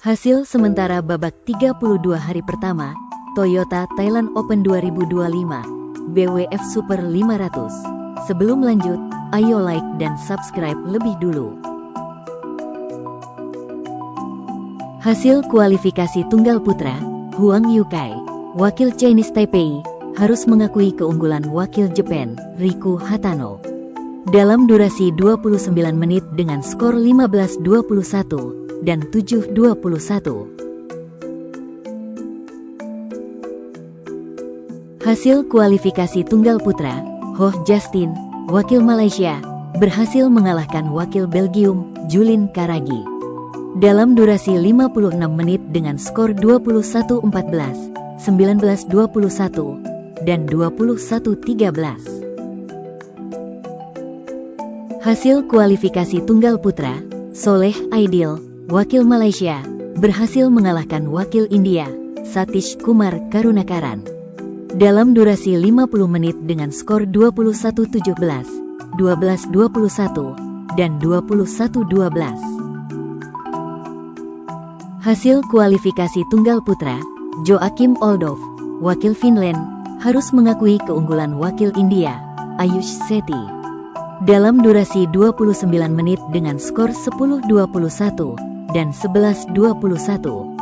Hasil sementara babak 32 hari pertama, Toyota Thailand Open 2025, BWF Super 500. Sebelum lanjut, ayo like dan subscribe lebih dulu. Hasil kualifikasi tunggal putra, Huang Yukai, wakil Chinese Taipei, harus mengakui keunggulan wakil Jepang, Riku Hatano. Dalam durasi 29 menit dengan skor 15-21 dan 7-21. Hasil kualifikasi tunggal putra, Ho Justin, wakil Malaysia, berhasil mengalahkan wakil Belgium, Julien Karagi. Dalam durasi 56 menit dengan skor 21-14, 19-21, dan 21-13. Hasil kualifikasi tunggal putra, Soleh Aidil, wakil Malaysia, berhasil mengalahkan wakil India, Satish Kumar Karunakaran. Dalam durasi 50 menit dengan skor 21-17, 12-21, dan 21-12. Hasil kualifikasi tunggal putra, Joakim Oldov, wakil Finland, harus mengakui keunggulan wakil India, Ayush Sethi. Dalam durasi 29 menit dengan skor 10-21 dan 11-21.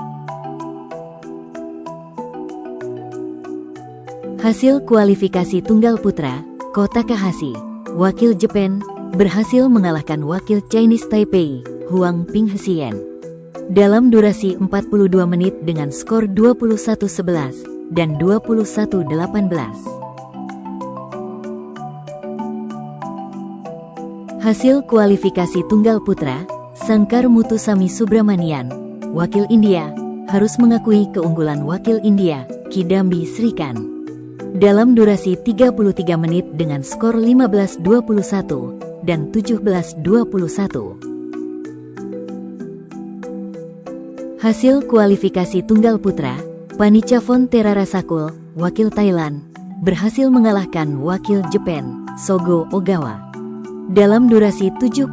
Hasil kualifikasi tunggal putra, Ko Takahashi, wakil Jepang, berhasil mengalahkan wakil Chinese Taipei, Huang Pinghsien. Dalam durasi 42 menit dengan skor 21-11 dan 21-18. Hasil kualifikasi tunggal putra, Sangkar Muthuswamy Subramanian, wakil India, harus mengakui keunggulan wakil India, Kidambi Srikanth. Dalam durasi 33 menit dengan skor 15-21 dan 17-21. Hasil kualifikasi tunggal putra, Panichavon Terarasakul, wakil Thailand, berhasil mengalahkan wakil Jepang, Sogo Ogawa. Dalam durasi 79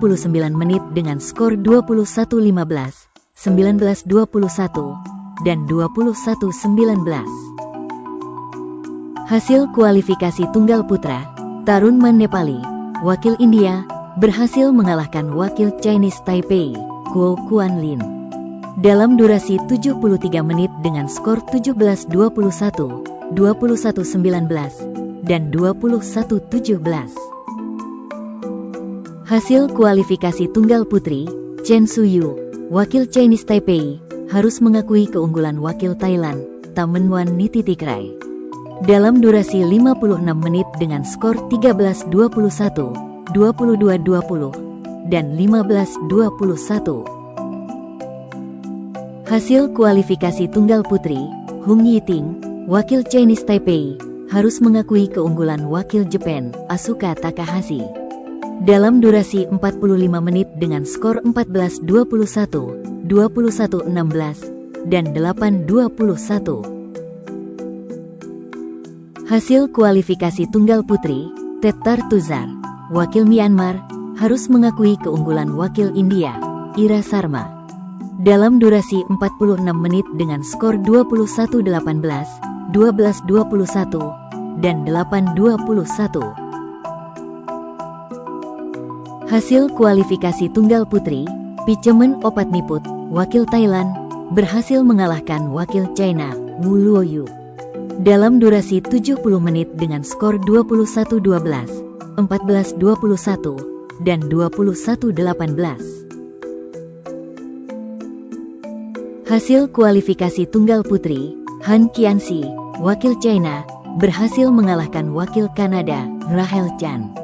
menit dengan skor 21-15, 19-21, dan 21-19. Hasil kualifikasi tunggal putra, Tarun Mandepali, wakil India, berhasil mengalahkan wakil Chinese Taipei, Kuo Kuan-lin. Dalam durasi 73 menit dengan skor 17-21, 21-19, dan 21-17. Hasil kualifikasi tunggal putri, Chen Suyu, wakil Chinese Taipei, harus mengakui keunggulan wakil Thailand, Tamenwan Nititikraj. Dalam durasi 56 menit dengan skor 13-21, 22-20, dan 15-21. Hasil kualifikasi tunggal putri, Hung Yiting, wakil Chinese Taipei, harus mengakui keunggulan wakil Jepang, Asuka Takahashi. Dalam durasi 45 menit dengan skor 14-21, 21-16, dan 8-21. Hasil kualifikasi tunggal putri, Tettar Tuzar, wakil Myanmar, harus mengakui keunggulan wakil India, Ira Sharma. Dalam durasi 46 menit dengan skor 21-18, 12-21, dan 8-21. Hasil kualifikasi tunggal putri, Pichemen Opatniput, wakil Thailand, berhasil mengalahkan wakil China, Wu Luoyu. Dalam durasi 70 menit dengan skor 21-12, 14-21, dan 21-18. Hasil kualifikasi tunggal putri, Han Qianxi, wakil China, berhasil mengalahkan wakil Kanada, Rachel Chan.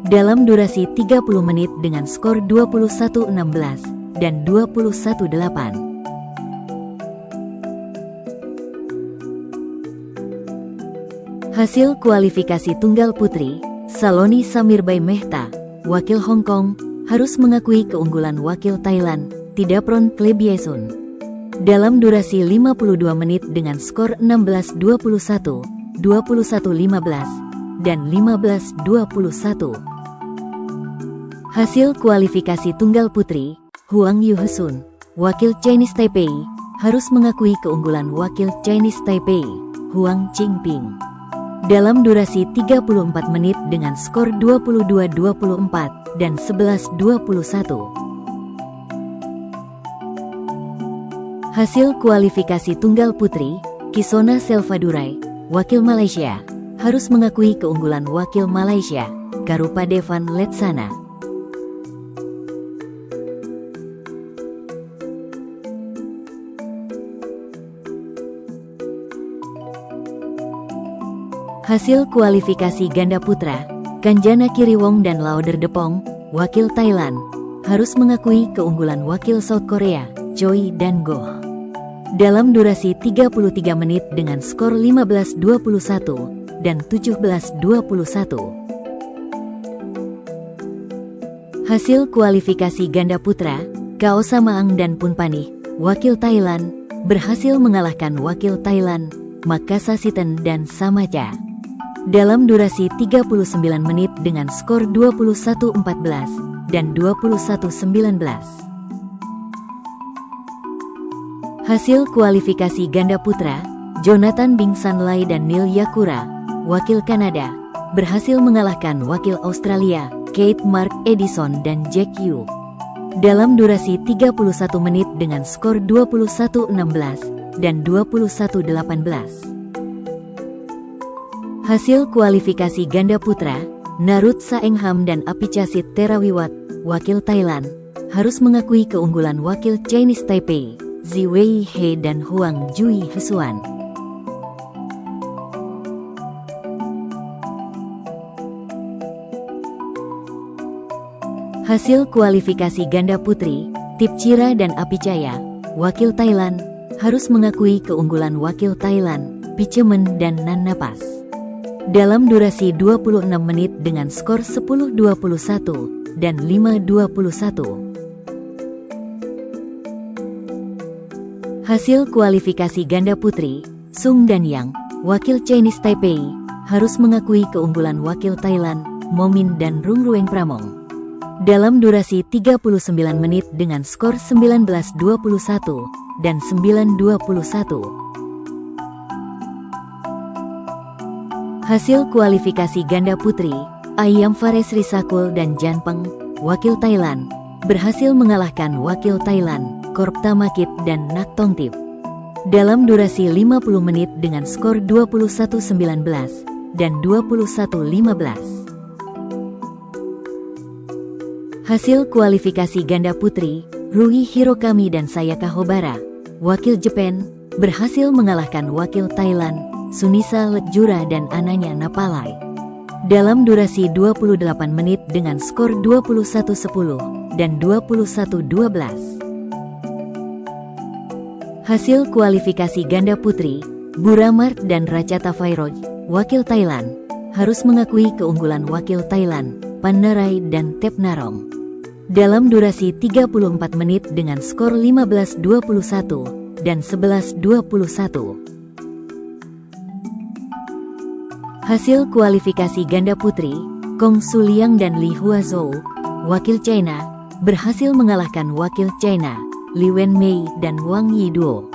Dalam durasi 30 menit dengan skor 21-16 dan 21-8. Hasil kualifikasi tunggal putri, Saloni Samirbai Mehta, wakil Hong Kong, harus mengakui keunggulan wakil Thailand, Tidapron Klebiesun. Dalam durasi 52 menit dengan skor 16-21, 21-15, dan 15-21. Hasil kualifikasi tunggal putri, Huang Yuhesun, wakil Chinese Taipei harus mengakui keunggulan wakil Chinese Taipei, Huang Qingping. Dalam durasi 34 menit dengan skor 22-24 dan 11-21. Hasil kualifikasi tunggal putri, Kisona Selvadurai, wakil Malaysia, harus mengakui keunggulan wakil Malaysia, Garupa Devan Letsana. Hasil kualifikasi ganda putra, Kanjana Kiriwong dan Lauder Depong, wakil Thailand, harus mengakui keunggulan wakil South Korea, Choi dan Goh. Dalam durasi 33 menit dengan skor 15-21 dan 17-21. Hasil kualifikasi ganda putra, Kao Samaang dan Punpanih, wakil Thailand, berhasil mengalahkan wakil Thailand, Makassasiten dan Samaca. Dalam durasi 39 menit dengan skor 21-14 dan 21-19. Hasil kualifikasi ganda putra, Jonathan Bingsan Lai dan Neil Yakura, wakil Kanada, berhasil mengalahkan wakil Australia, Kate Mark Edison dan Jack Yu. Dalam durasi 31 menit dengan skor 21-16 dan 21-18. Hasil kualifikasi ganda putra, Narut Saengham dan Apichasit Terawiwat, wakil Thailand, harus mengakui keunggulan wakil Chinese Taipei, Zi Wei He dan Huang Jui Hesuan. Hasil kualifikasi ganda putri, Tipchira dan Apichaya, wakil Thailand, harus mengakui keunggulan wakil Thailand, Pichemen dan Nannapas. Dalam durasi 26 menit dengan skor 10-21 dan 5-21. Hasil kualifikasi ganda putri, Sung dan Yang, wakil Chinese Taipei, harus mengakui keunggulan wakil Thailand, Momin dan Rungrueng Pramong. Dalam durasi 39 menit dengan skor 19-21 dan 9-21. Hasil kualifikasi ganda putri, Ayam Fares Risakul dan Jan Peng, wakil Thailand, berhasil mengalahkan wakil Thailand, Korp Tamakit dan Nak Tongtip. Dalam durasi 50 menit dengan skor 21-19 dan 21-15. Hasil kualifikasi ganda putri, Rui Hirokami dan Sayaka Hobara, wakil Jepang, berhasil mengalahkan wakil Thailand, Sunisa Letjura dan Ananya Napalai. Dalam durasi 28 menit dengan skor 21-10 dan 21-12. Hasil kualifikasi ganda putri, Buramart dan Rachata Fairoj, wakil Thailand, harus mengakui keunggulan wakil Thailand, Pannarai dan Tep Narong. Dalam durasi 34 menit dengan skor 15-21 dan 11-21. Hasil kualifikasi ganda putri, Kong Suliang dan Li Huazhou, wakil China, berhasil mengalahkan wakil China, Li Wenmei dan Wang Yiduo.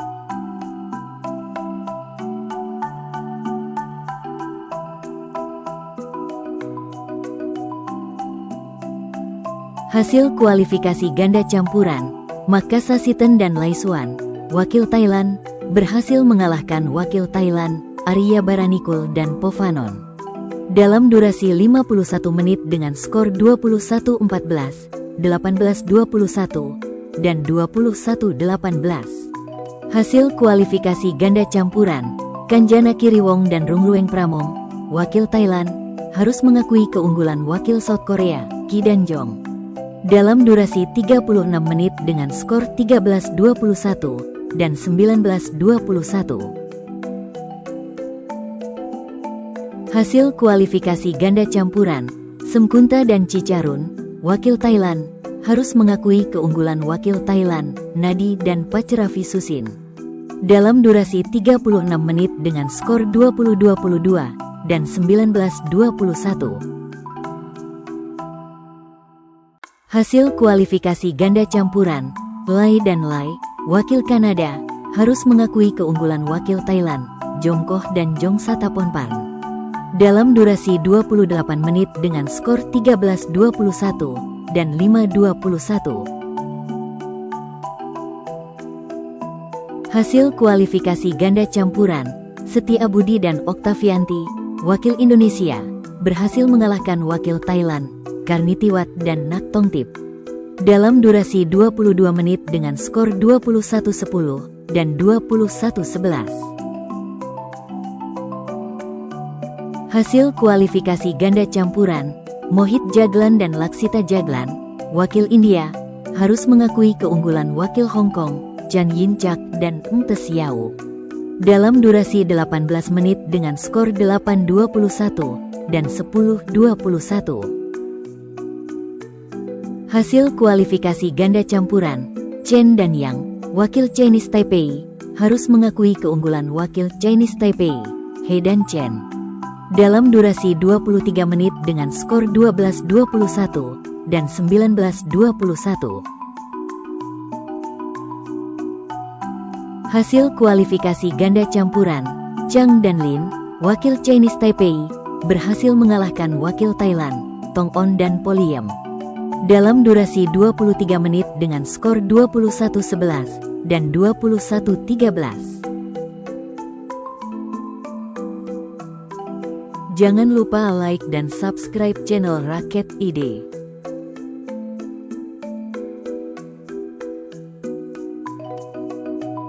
Hasil kualifikasi ganda campuran, Makassasiten dan Lai Suan, wakil Thailand, berhasil mengalahkan wakil Thailand, Arya Baranikul dan Povanon. Dalam durasi 51 menit dengan skor 21-14, 18-21, dan 21-18. Hasil kualifikasi ganda campuran, Kanjana Kiriwong dan Rungrueng Pramong, wakil Thailand, harus mengakui keunggulan wakil South Korea, Ki Dan Jong. Dalam durasi 36 menit dengan skor 13-21 dan 19-21. Hasil kualifikasi ganda campuran, Semkunta dan Cicarun, wakil Thailand, harus mengakui keunggulan wakil Thailand, Nadi dan Pacheravi Susin. Dalam durasi 36 menit dengan skor 20-22 dan 19-21. Hasil kualifikasi ganda campuran, Lai dan Lai, wakil Kanada, harus mengakui keunggulan wakil Thailand, Jong Koh dan Jong Sataponpan. Dalam durasi 28 menit dengan skor 13-21 dan 5-21. Hasil kualifikasi ganda campuran, Setia Budi dan Oktavianti, wakil Indonesia, berhasil mengalahkan wakil Thailand, Karnitiwat dan Naktongtip. Dalam durasi 22 menit dengan skor 21-10 dan 21-11. Hasil kualifikasi ganda campuran, Mohit Jaglan dan Laksita Jaglan, wakil India, harus mengakui keunggulan wakil Hong Kong, Chan Yin Chak dan Ng Tes Yao. Dalam durasi 18 menit dengan skor 8-21 dan 10-21. Hasil kualifikasi ganda campuran, Chen dan Yang, wakil Chinese Taipei, harus mengakui keunggulan wakil Chinese Taipei, He dan Chen. Dalam durasi 23 menit dengan skor 12-21 dan 19-21. Hasil kualifikasi ganda campuran, Chang dan Lin, wakil Chinese Taipei, berhasil mengalahkan wakil Thailand, Tong On dan Poliem. Dalam durasi 23 menit dengan skor 21-11 dan 21-13. Jangan lupa like dan subscribe channel Raket ID.